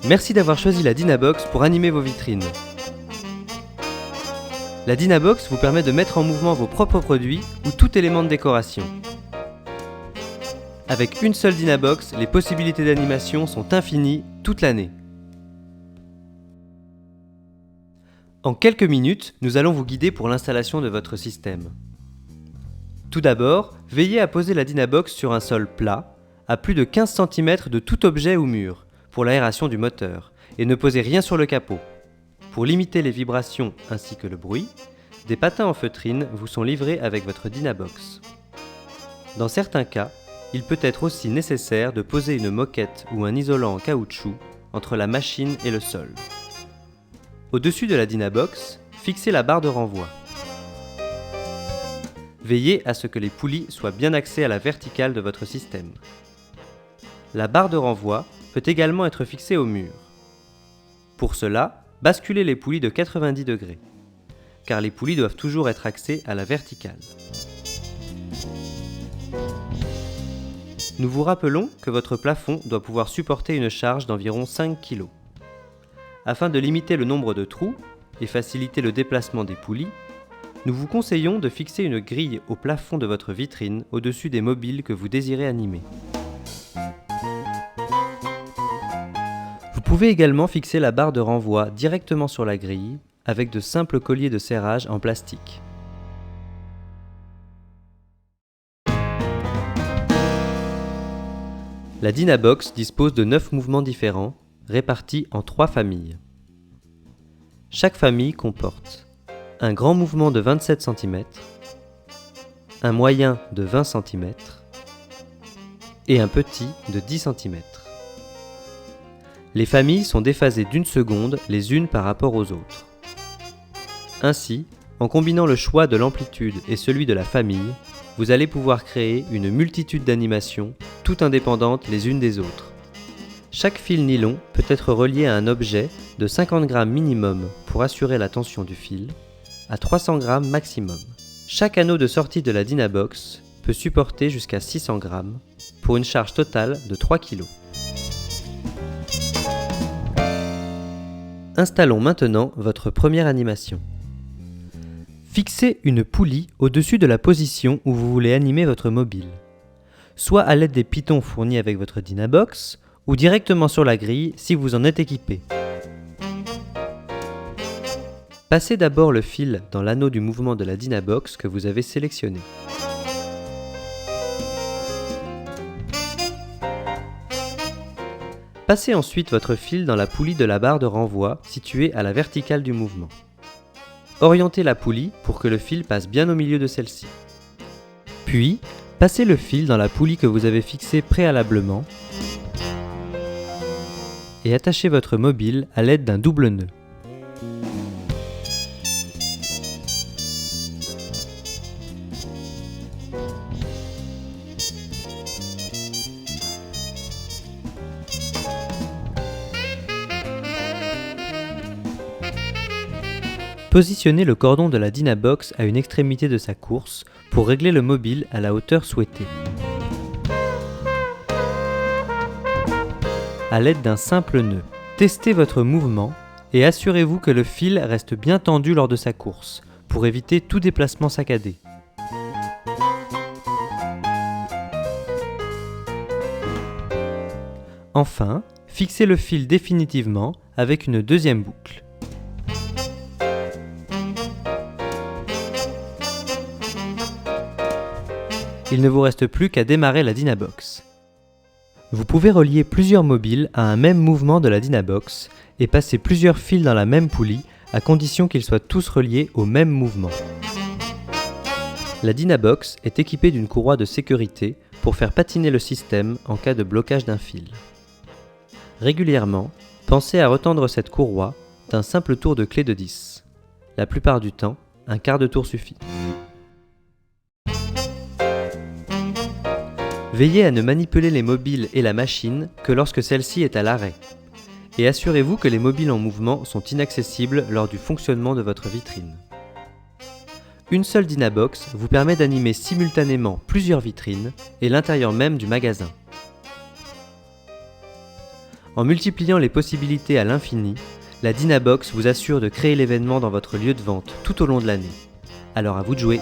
Merci d'avoir choisi la Dynabox pour animer vos vitrines. La Dynabox vous permet de mettre en mouvement vos propres produits ou tout élément de décoration. Avec une seule Dynabox, les possibilités d'animation sont infinies toute l'année. En quelques minutes, nous allons vous guider pour l'installation de votre système. Tout d'abord, veillez à poser la Dynabox sur un sol plat, à plus de 15 cm de tout objet ou mur, pour l'aération du moteur, et ne posez rien sur le capot. Pour limiter les vibrations ainsi que le bruit, des patins en feutrine vous sont livrés avec votre Dynabox. Dans certains cas, il peut être aussi nécessaire de poser une moquette ou un isolant en caoutchouc entre la machine et le sol. Au-dessus de la Dynabox, fixez la barre de renvoi. Veillez à ce que les poulies soient bien axées à la verticale de votre système. La barre de renvoi peut également être fixée au mur. Pour cela, basculez les poulies de 90 degrés, car les poulies doivent toujours être axées à la verticale. Nous vous rappelons que votre plafond doit pouvoir supporter une charge d'environ 5 kg. Afin de limiter le nombre de trous et faciliter le déplacement des poulies, nous vous conseillons de fixer une grille au plafond de votre vitrine au-dessus des mobiles que vous désirez animer. Vous pouvez également fixer la barre de renvoi directement sur la grille avec de simples colliers de serrage en plastique. La Dynabox dispose de 9 mouvements différents, répartis en 3 familles. Chaque famille comporte un grand mouvement de 27 cm, un moyen de 20 cm et un petit de 10 cm. Les familles sont déphasées d'1 seconde les unes par rapport aux autres. Ainsi, en combinant le choix de l'amplitude et celui de la famille, vous allez pouvoir créer une multitude d'animations, toutes indépendantes les unes des autres. Chaque fil nylon peut être relié à un objet de 50 g minimum pour assurer la tension du fil, à 300 g maximum. Chaque anneau de sortie de la Dynabox peut supporter jusqu'à 600 g pour une charge totale de 3 kg. Installons maintenant votre première animation. Fixez une poulie au-dessus de la position où vous voulez animer votre mobile, soit à l'aide des pitons fournis avec votre Dynabox, ou directement sur la grille si vous en êtes équipé. Passez d'abord le fil dans l'anneau du mouvement de la Dynabox que vous avez sélectionné. Passez ensuite votre fil dans la poulie de la barre de renvoi située à la verticale du mouvement. Orientez la poulie pour que le fil passe bien au milieu de celle-ci. Puis, passez le fil dans la poulie que vous avez fixée préalablement et attachez votre mobile à l'aide d'un double nœud. Positionnez le cordon de la Dynabox à une extrémité de sa course pour régler le mobile à la hauteur souhaitée. À l'aide d'un simple nœud, testez votre mouvement et assurez-vous que le fil reste bien tendu lors de sa course pour éviter tout déplacement saccadé. Enfin, fixez le fil définitivement avec une deuxième boucle. Il ne vous reste plus qu'à démarrer la Dynabox. Vous pouvez relier plusieurs mobiles à un même mouvement de la Dynabox et passer plusieurs fils dans la même poulie à condition qu'ils soient tous reliés au même mouvement. La Dynabox est équipée d'une courroie de sécurité pour faire patiner le système en cas de blocage d'un fil. Régulièrement, pensez à retendre cette courroie d'un simple tour de clé de 10. La plupart du temps, un quart de tour suffit. Veillez à ne manipuler les mobiles et la machine que lorsque celle-ci est à l'arrêt. Et assurez-vous que les mobiles en mouvement sont inaccessibles lors du fonctionnement de votre vitrine. Une seule Dynabox vous permet d'animer simultanément plusieurs vitrines et l'intérieur même du magasin. En multipliant les possibilités à l'infini, la Dynabox vous assure de créer l'événement dans votre lieu de vente tout au long de l'année. Alors à vous de jouer!